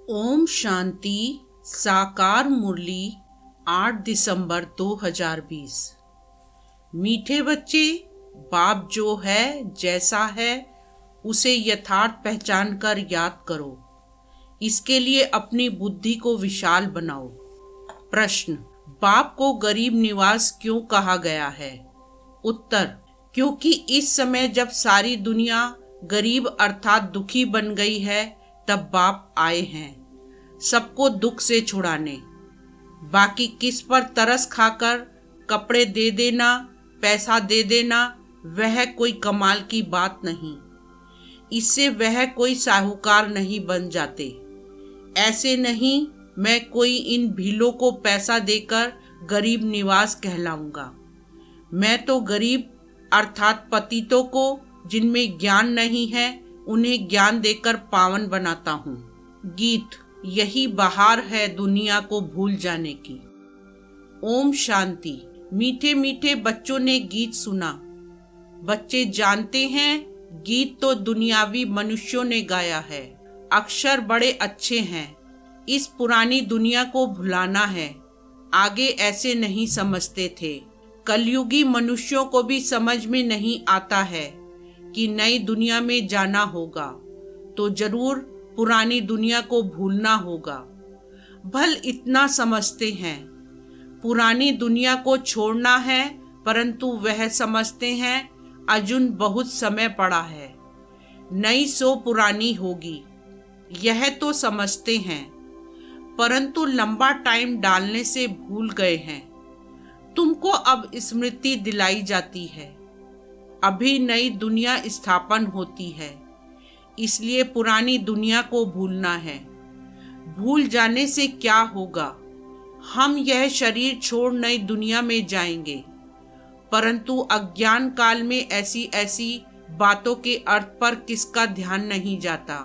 ओम शांति। साकार मुरली 8 दिसंबर 2020। मीठे बच्चे, बाप जो है जैसा है उसे यथार्थ पहचान कर याद करो। इसके लिए अपनी बुद्धि को विशाल बनाओ। प्रश्न, बाप को गरीब निवास क्यों कहा गया है? उत्तर, क्योंकि इस समय जब सारी दुनिया गरीब अर्थात दुखी बन गई है तब बाप आए हैं सबको दुख से छुड़ाने। बाकी किस पर तरस खाकर कपड़े दे देना, पैसा दे देना, वह कोई कमाल की बात नहीं। इससे वह कोई साहूकार नहीं बन जाते। ऐसे नहीं मैं कोई इन भीलों को पैसा देकर गरीब निवास कहलाऊंगा। मैं तो गरीब अर्थात पतितों को जिनमें ज्ञान नहीं है उन्हें ज्ञान देकर पावन बनाता हूँ। गीत, यही बहार है दुनिया को भूल जाने की। ओम शांति। मीठे मीठे बच्चों ने गीत सुना। बच्चे जानते हैं गीत तो दुनियावी मनुष्यों ने गाया है। अक्षर बड़े अच्छे हैं। इस पुरानी दुनिया को भुलाना है। आगे ऐसे नहीं समझते थे। कलयुगी मनुष्यों को भी समझ में नहीं आता है कि नई दुनिया में जाना होगा तो जरूर पुरानी दुनिया को भूलना होगा। भल इतना समझते हैं पुरानी दुनिया को छोड़ना है, परंतु वह समझते हैं अजुन बहुत समय पड़ा है, नई सो पुरानी होगी। यह तो समझते हैं, परंतु लंबा टाइम डालने से भूल गए हैं। तुमको अब स्मृति दिलाई जाती है। अभी नई दुनिया स्थापन होती है, इसलिए पुरानी दुनिया को भूलना है। भूल जाने से क्या होगा? हम यह शरीर छोड़ नई दुनिया में जाएंगे, परंतु अज्ञान काल में ऐसी ऐसी बातों के अर्थ पर किसका ध्यान नहीं जाता।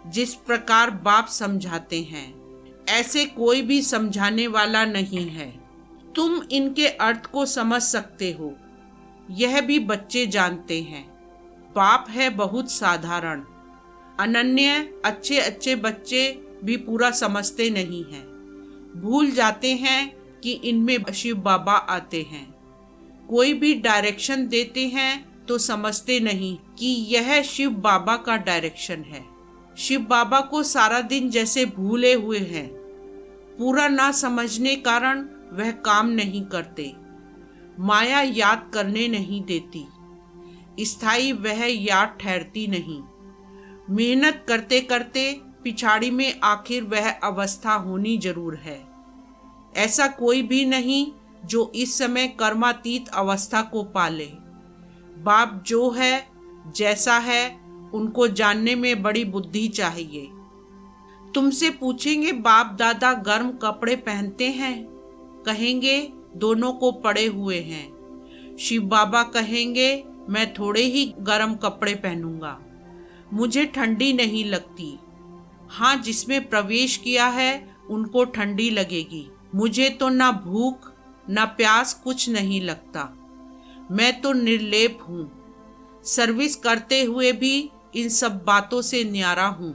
जिस प्रकार बाप समझाते हैं ऐसे कोई भी समझाने वाला नहीं है। तुम इनके अर्थ को समझ सकते हो, यह भी बच्चे जानते हैं। बाप है बहुत साधारण, अनन्य। अच्छे अच्छे बच्चे भी पूरा समझते नहीं हैं। भूल जाते हैं कि इनमें शिव बाबा आते हैं। कोई भी डायरेक्शन देते हैं तो समझते नहीं कि यह शिव बाबा का डायरेक्शन है। शिव बाबा को सारा दिन जैसे भूले हुए हैं। पूरा ना समझने कारण वह काम नहीं करते। माया याद करने नहीं देती। स्थायी वह याद ठहरती नहीं। मेहनत करते करते पिछाड़ी में आखिर वह अवस्था होनी जरूर है। ऐसा कोई भी नहीं जो इस समय कर्मातीत अवस्था को पाले। बाप जो है जैसा है उनको जानने में बड़ी बुद्धि चाहिए। तुमसे पूछेंगे बाप दादा गर्म कपड़े पहनते हैं? कहेंगे दोनों को पड़े हुए हैं। शिव बाबा कहेंगे मैं थोड़े ही गर्म कपड़े पहनूंगा, मुझे ठंडी नहीं लगती। हाँ, जिसमें प्रवेश किया है उनको ठंडी लगेगी। मुझे तो ना भूख ना प्यास कुछ नहीं लगता। मैं तो निर्लेप हूँ। सर्विस करते हुए भी इन सब बातों से न्यारा हूँ।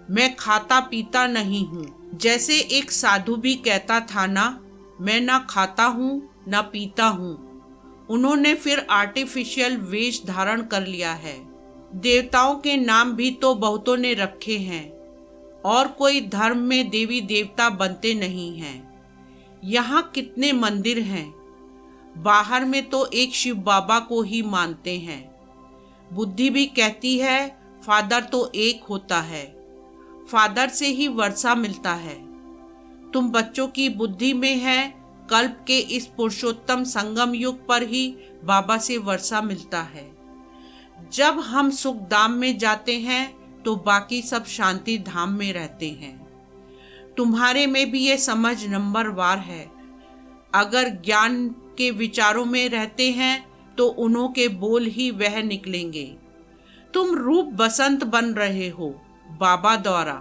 मैं खाता पीता नहीं हूँ। जैसे एक साधु भी कहता था ना, मैं ना खाता हूँ ना पीता हूँ। उन्होंने फिर आर्टिफिशियल वेश धारण कर लिया है। देवताओं के नाम भी तो बहुतों ने रखे हैं और कोई धर्म में देवी देवता बनते नहीं हैं। यहाँ कितने मंदिर हैं, बाहर में तो एक शिव बाबा को ही मानते हैं। बुद्धि भी कहती है फादर तो एक होता है, फादर से ही वर्षा मिलता है। तुम बच्चों की बुद्धि में है कल्प के इस पुरुषोत्तम संगम युग पर ही बाबा से वर्षा मिलता है। जब हम सुख धाम में जाते हैं तो बाकी सब शांति धाम में रहते हैं। तुम्हारे में भी ये समझ नंबरवार है। अगर ज्ञान के विचारों में रहते हैं तो उन्हों के बोल ही वह निकलेंगे। तुम रूप बसंत बन रहे हो बाबा द्वारा।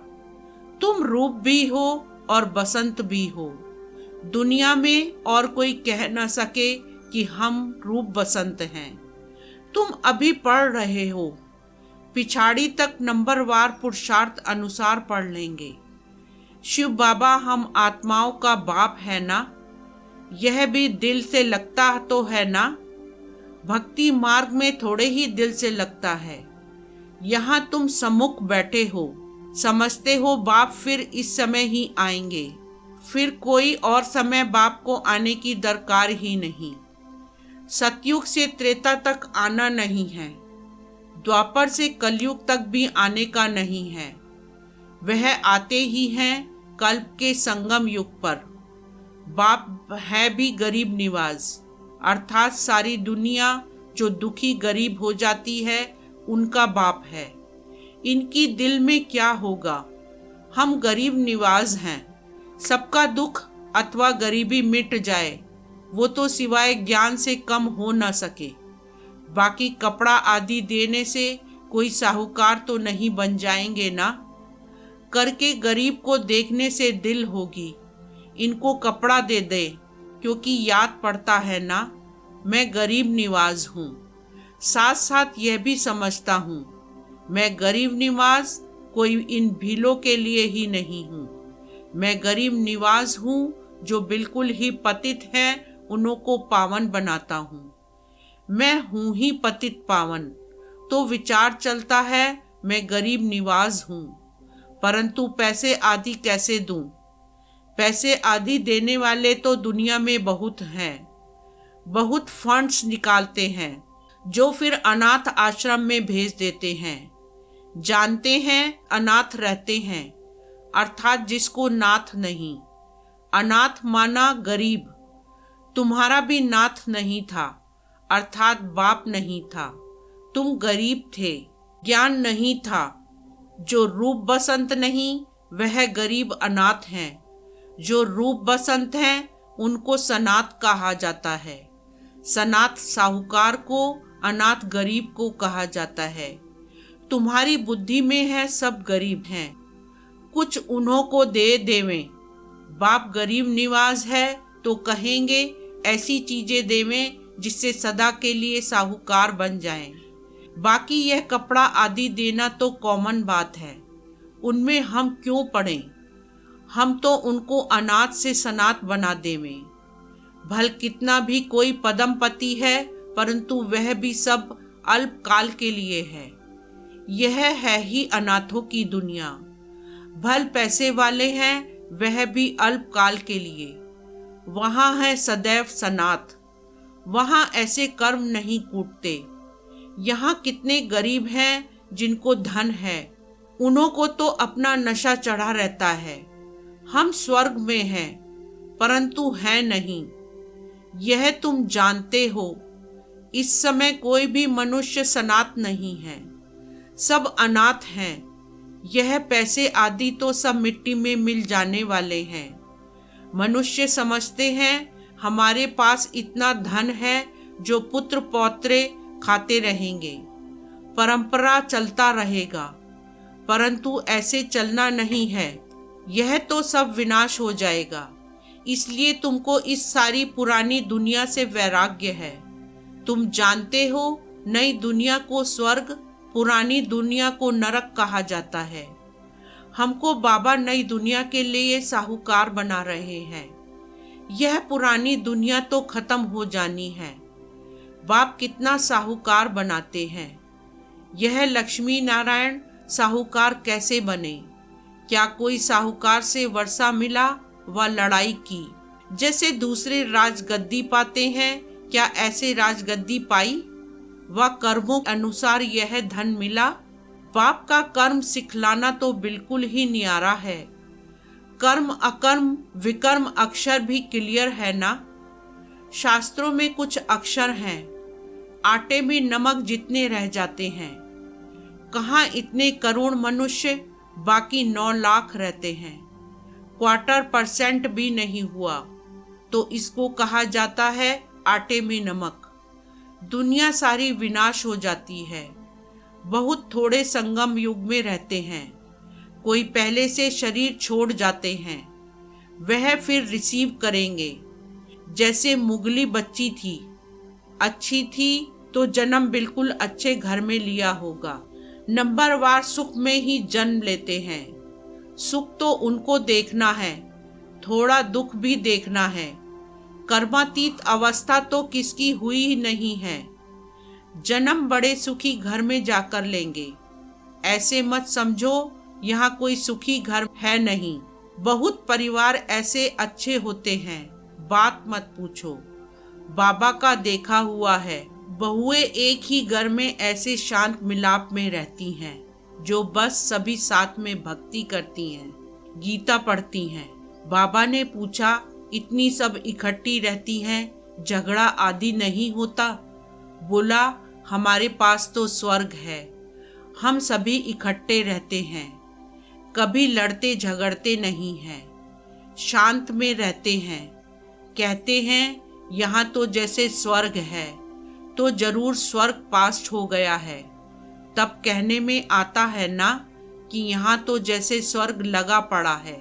तुम रूप भी हो और बसंत भी हो। दुनिया में और कोई कह न सके कि हम रूप बसंत हैं। तुम अभी पढ़ रहे हो, पिछाड़ी तक नंबरवार पुरुषार्थ अनुसार पढ़ लेंगे। शिव बाबा हम आत्माओं का बाप है ना, यह भी दिल से लगता तो है ना। भक्ति मार्ग में थोड़े ही दिल से लगता है। यहाँ तुम सम्मुख बैठे हो, समझते हो बाप फिर इस समय ही आएंगे, फिर कोई और समय बाप को आने की दरकार ही नहीं। सतयुग से त्रेता तक आना नहीं है, द्वापर से कलयुग तक भी आने का नहीं है। वह आते ही हैं कल्प के संगम युग पर। बाप है भी गरीब निवाज, अर्थात सारी दुनिया जो दुखी गरीब हो जाती है उनका बाप है। इनकी दिल में क्या होगा, हम गरीब निवाज हैं, सबका दुख अथवा गरीबी मिट जाए वो तो सिवाय ज्ञान से कम हो न सके। बाकी कपड़ा आदि देने से कोई साहूकार तो नहीं बन जाएंगे ना। करके गरीब को देखने से दिल होगी, इनको कपड़ा दे दे, क्योंकि याद पड़ता है ना मैं गरीब निवाज हूँ। साथ साथ यह भी समझता हूँ मैं गरीब निवाज कोई इन भीलों के लिए ही नहीं हूँ। मैं गरीब निवाज हूँ जो बिल्कुल ही पतित हैं उन्हों को पावन बनाता हूँ। मैं हूँ ही पतित पावन, तो विचार चलता है मैं गरीब निवाज हूँ, परंतु पैसे आदि कैसे दूं? पैसे आदि देने वाले तो दुनिया में बहुत हैं, बहुत फंड्स निकालते हैं जो फिर अनाथ आश्रम में भेज देते हैं। जानते हैं अनाथ रहते हैं, अर्थात जिसको नाथ नहीं। अनाथ माना गरीब। तुम्हारा भी नाथ नहीं था, अर्थात बाप नहीं था, तुम गरीब थे, ज्ञान नहीं था। जो रूप बसंत नहीं वह गरीब अनाथ हैं, जो रूप बसंत हैं उनको सनाथ कहा जाता है। सनाथ साहूकार को, अनाथ गरीब को कहा जाता है। तुम्हारी बुद्धि में है सब गरीब हैं, कुछ उन्हों को दे देवें। बाप गरीब निवाज है तो कहेंगे ऐसी चीजें देवें जिससे सदा के लिए साहूकार बन जाएं। बाकी यह कपड़ा आदि देना तो कॉमन बात है, उनमें हम क्यों पड़ें। हम तो उनको अनाथ से सनाथ बना देवें। भल कितना भी कोई पदमपति है, परंतु वह भी सब अल्पकाल के लिए है। यह है ही अनाथों की दुनिया। भल पैसे वाले हैं, वह भी अल्पकाल के लिए। वहाँ है सदैव सनाथ, वहाँ ऐसे कर्म नहीं कूटते। यहाँ कितने गरीब हैं जिनको धन है, उन्हों को तो अपना नशा चढ़ा रहता है। हम स्वर्ग में हैं, परंतु हैं नहीं, यह तुम जानते हो। इस समय कोई भी मनुष्य सनाथ नहीं है, सब अनाथ हैं। यह पैसे आदि तो सब मिट्टी में मिल जाने वाले हैं। मनुष्य समझते हैं हमारे पास इतना धन है जो पुत्र पौत्रे खाते रहेंगे, परंपरा चलता रहेगा, परंतु ऐसे चलना नहीं है। यह तो सब विनाश हो जाएगा। इसलिए तुमको इस सारी पुरानी दुनिया से वैराग्य है। तुम जानते हो नई दुनिया को स्वर्ग, पुरानी दुनिया को नरक कहा जाता है। हमको बाबा नई दुनिया के लिए साहूकार बना रहे हैं। यह पुरानी दुनिया तो खत्म हो जानी है। बाप कितना साहूकार बनाते हैं। यह लक्ष्मी नारायण साहूकार कैसे बने? क्या कोई साहूकार से वर्षा मिला व लड़ाई की? जैसे दूसरे राजगद्दी पाते हैं, क्या ऐसे राजगद्दी पाई? व कर्मों अनुसार यह धन मिला। बाप का कर्म सिखलाना तो बिल्कुल ही न्यारा है। कर्म अकर्म विकर्म अक्षर भी क्लियर है ना। शास्त्रों में कुछ अक्षर हैं, आटे में नमक जितने रह जाते हैं। कहाँ इतने करोड़ मनुष्य, बाकी 9 लाख रहते हैं, 1/4% भी नहीं हुआ, तो इसको कहा जाता है आटे में नमक। दुनिया सारी विनाश हो जाती है। बहुत थोड़े संगम युग में रहते हैं। कोई पहले से शरीर छोड़ जाते हैं, वह फिर रिसीव करेंगे। जैसे मुगली बच्ची थी, अच्छी थी तो जन्म बिल्कुल अच्छे घर में लिया होगा, नंबरवार सुख में ही जन्म लेते हैं। सुख तो उनको देखना है, थोड़ा दुख भी देखना है। कर्मातीत अवस्था तो किसकी हुई ही नहीं है। जन्म बड़े सुखी घर में जाकर लेंगे। ऐसे मत समझो यहाँ कोई सुखी घर है नहीं। बहुत परिवार ऐसे अच्छे होते हैं, बात मत पूछो। बाबा का देखा हुआ है, बहुएं एक ही घर में ऐसे शांत मिलाप में रहती हैं, जो बस सभी साथ में भक्ति करती हैं, गीता पढ़ती हैं। बाबा ने पूछा, इतनी सब इकट्ठी रहती हैं, झगड़ा आदि नहीं होता? बोला, हमारे पास तो स्वर्ग है, हम सभी इकट्ठे रहते हैं, कभी लड़ते झगड़ते नहीं हैं, शांत में रहते हैं। कहते हैं यहाँ तो जैसे स्वर्ग है, तो जरूर स्वर्ग पास्ट हो गया है। तब कहने में आता है ना कि यहाँ तो जैसे स्वर्ग लगा पड़ा है,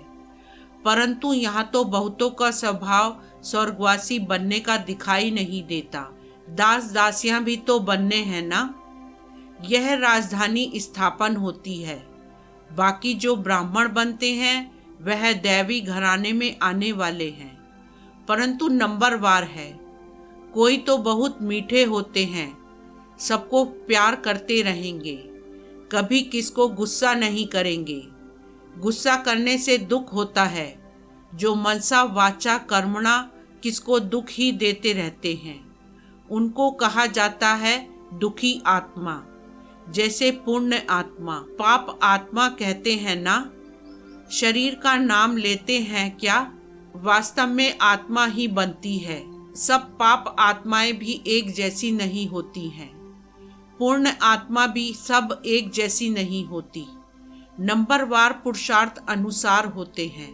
परंतु यहाँ तो बहुतों का स्वभाव स्वर्गवासी बनने का दिखाई नहीं देता। दास दासियां भी तो बनने हैं ना। यह राजधानी स्थापन होती है। बाकी जो ब्राह्मण बनते हैं वह दैवी घराने में आने वाले हैं, परंतु नंबरवार है। कोई तो बहुत मीठे होते हैं, सबको प्यार करते रहेंगे, कभी किसको गुस्सा नहीं करेंगे। गुस्सा करने से दुख होता है। जो मनसा वाचा कर्मणा किसको दुख ही देते रहते हैं, उनको कहा जाता है दुखी आत्मा। जैसे पुण्य आत्मा, पाप आत्मा कहते हैं ना। शरीर का नाम लेते हैं क्या? वास्तव में आत्मा ही बनती है। सब पाप आत्माएं भी एक जैसी नहीं होती हैं, पूर्ण आत्मा भी सब एक जैसी नहीं होती। नंबरवार पुरुषार्थ अनुसार होते हैं।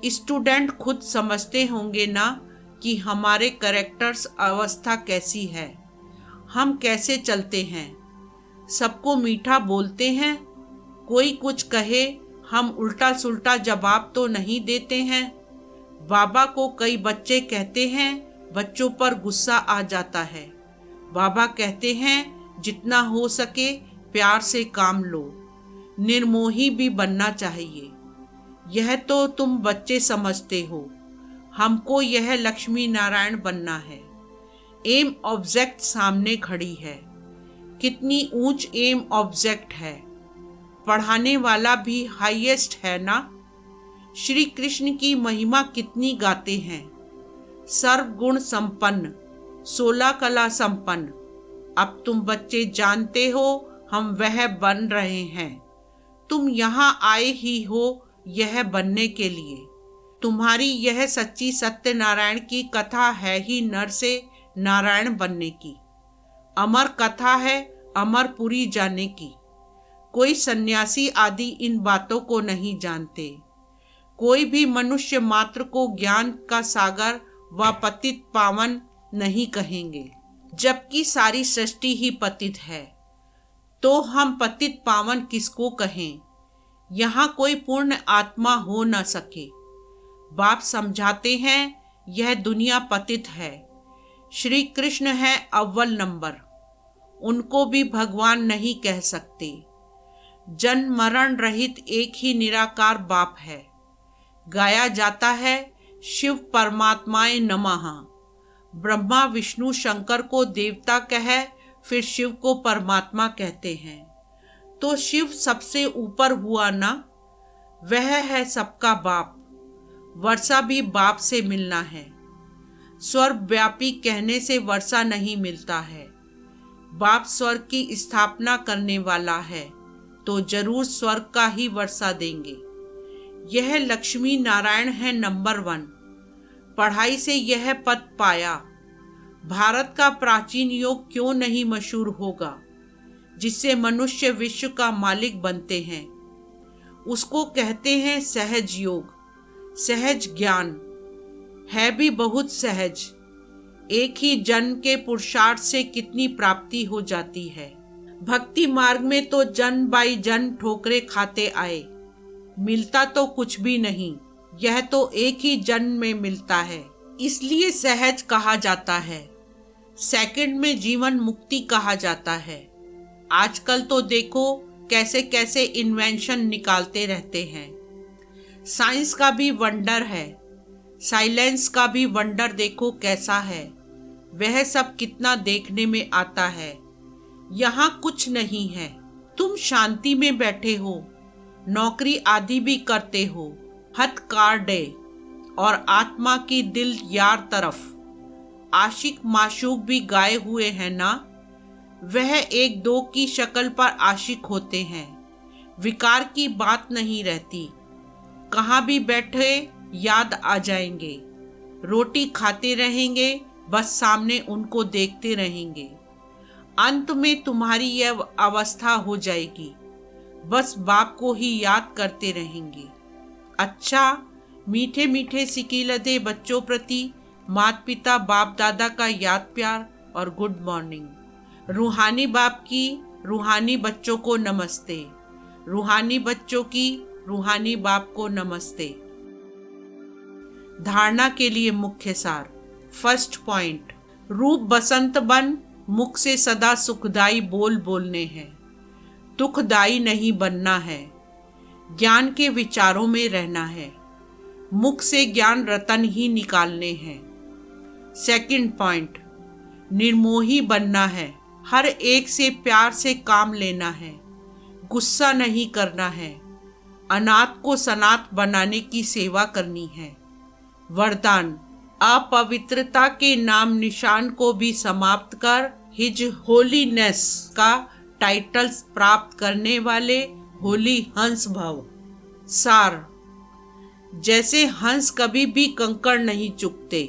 स्टूडेंट खुद समझते होंगे ना कि हमारे कैरेक्टर्स अवस्था कैसी है, हम कैसे चलते हैं। सबको मीठा बोलते हैं, कोई कुछ कहे हम उल्टा सुल्टा जवाब तो नहीं देते हैं। बाबा को कई बच्चे कहते हैं, बच्चों पर गुस्सा आ जाता है। बाबा कहते हैं जितना हो सके प्यार से काम लो, निर्मोही भी बनना चाहिए। यह तो तुम बच्चे समझते हो, हमको यह लक्ष्मी नारायण बनना है। एम ऑब्जेक्ट सामने खड़ी है, कितनी ऊंच एम ऑब्जेक्ट है। पढ़ाने वाला भी हाईएस्ट है ना। श्री कृष्ण की महिमा कितनी गाते हैं। सर्वगुण संपन्न, 16 कला संपन्न। अब तुम बच्चे जानते हो हम वह बन रहे हैं। तुम यहाँ आए ही हो यह बनने के लिए। तुम्हारी यह सच्ची सत्यनारायण की कथा है ही नर से नारायण बनने की। अमर कथा है अमरपुरी जाने की। कोई सन्यासी आदि इन बातों को नहीं जानते। कोई भी मनुष्य मात्र को ज्ञान का सागर व पतित पावन नहीं कहेंगे, जबकि सारी सृष्टि ही पतित है। तो हम पतित पावन किसको कहें? यहाँ कोई पूर्ण आत्मा हो न सके। बाप समझाते हैं यह दुनिया पतित है। श्री कृष्ण है अव्वल नंबर, उनको भी भगवान नहीं कह सकते। जन्म मरण रहित एक ही निराकार बाप है। गाया जाता है शिव परमात्माए नमः। ब्रह्मा विष्णु शंकर को देवता कहे, फिर शिव को परमात्मा कहते हैं। तो शिव सबसे ऊपर हुआ ना, वह है सबका बाप। वर्षा भी बाप से मिलना है। स्वर्गव्यापी कहने से वर्षा नहीं मिलता है। बाप स्वर्ग की स्थापना करने वाला है, तो जरूर स्वर्ग का ही वर्षा देंगे। यह लक्ष्मी नारायण है नंबर 1। पढ़ाई से यह पद पाया। भारत का प्राचीन योग क्यों नहीं मशहूर होगा, जिससे मनुष्य विश्व का मालिक बनते हैं। उसको कहते हैं सहज योग, सहज ज्ञान। है भी बहुत सहज। एक ही जन्म के पुरुषार्थ से कितनी प्राप्ति हो जाती है। भक्ति मार्ग में तो जन्म बाई जन्म ठोकरें खाते आए, मिलता तो कुछ भी नहीं। यह तो एक ही जन्म में मिलता है, इसलिए सहज कहा जाता है। सेकंड में जीवन मुक्ति कहा जाता है। आजकल तो देखो कैसे कैसे इन्वेंशन निकालते रहते हैं। साइंस का भी वंडर है, साइलेंस का भी वंडर देखो कैसा है। वह सब कितना देखने में आता है। यहाँ कुछ नहीं है, तुम शांति में बैठे हो, नौकरी आदि भी करते हो, हथ कार्डे और आत्मा की दिल यार तरफ। आशिक माशूक भी गाए हुए हैं ना। वह एक दो की शक्ल पर आशिक होते हैं, विकार की बात नहीं रहती। कहाँ भी बैठे याद आ जाएंगे, रोटी खाते रहेंगे, बस सामने उनको देखते रहेंगे। अंत में तुम्हारी यह अवस्था हो जाएगी, बस बाप को ही याद करते रहेंगे। अच्छा, मीठे मीठे सिकीलदे बच्चों प्रति माता पिता बाप दादा का याद प्यार और गुड मॉर्निंग। रूहानी बाप की रूहानी बच्चों को नमस्ते, रूहानी बच्चों की रूहानी बाप को नमस्ते। धारणा के लिए मुख्य सार। फर्स्ट पॉइंट, रूप बसंत बन, मुख से सदा सुखदाई बोल बोलने हैं, दुखदाई नहीं बनना है। ज्ञान के विचारों में रहना है, मुख से ज्ञान रतन ही निकालने हैं। सेकंड पॉइंट, निर्मोही बनना है, हर एक से प्यार से काम लेना है, गुस्सा नहीं करना है, अनाथ को सनाथ बनाने की सेवा करनी है। वरदान, अपवित्रता के नाम निशान को भी समाप्त कर हिज होलीनेस का टाइटल प्राप्त करने वाले होली हंस भव। सार, जैसे हंस कभी भी कंकड़ नहीं चुकते,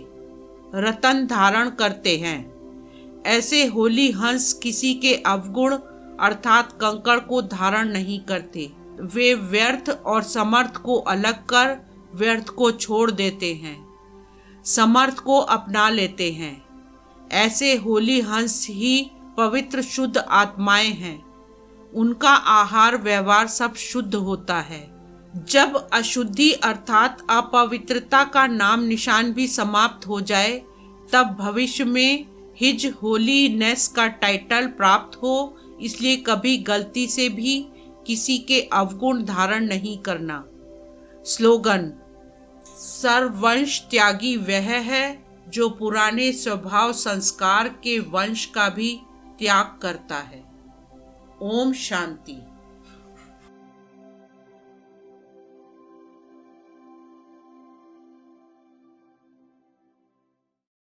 रतन धारण करते हैं, ऐसे होली हंस किसी के अवगुण अर्थात कंकड़ को धारण नहीं करते। वे व्यर्थ और समर्थ को अलग कर व्यर्थ को छोड़ देते हैं, समर्थ को अपना लेते हैं। ऐसे होली हंस ही पवित्र शुद्ध आत्माएं हैं। उनका आहार व्यवहार सब शुद्ध होता है। जब अशुद्धि अर्थात अपवित्रता का नाम निशान भी समाप्त हो जाए, तब भविष्य में हिज होलीनेस का टाइटल प्राप्त हो। इसलिए कभी गलती से भी किसी के अवगुण धारण नहीं करना। स्लोगन, सर्ववंश त्यागी वह है जो पुराने स्वभाव संस्कार के वंश का भी त्याग करता है। ओम शांति।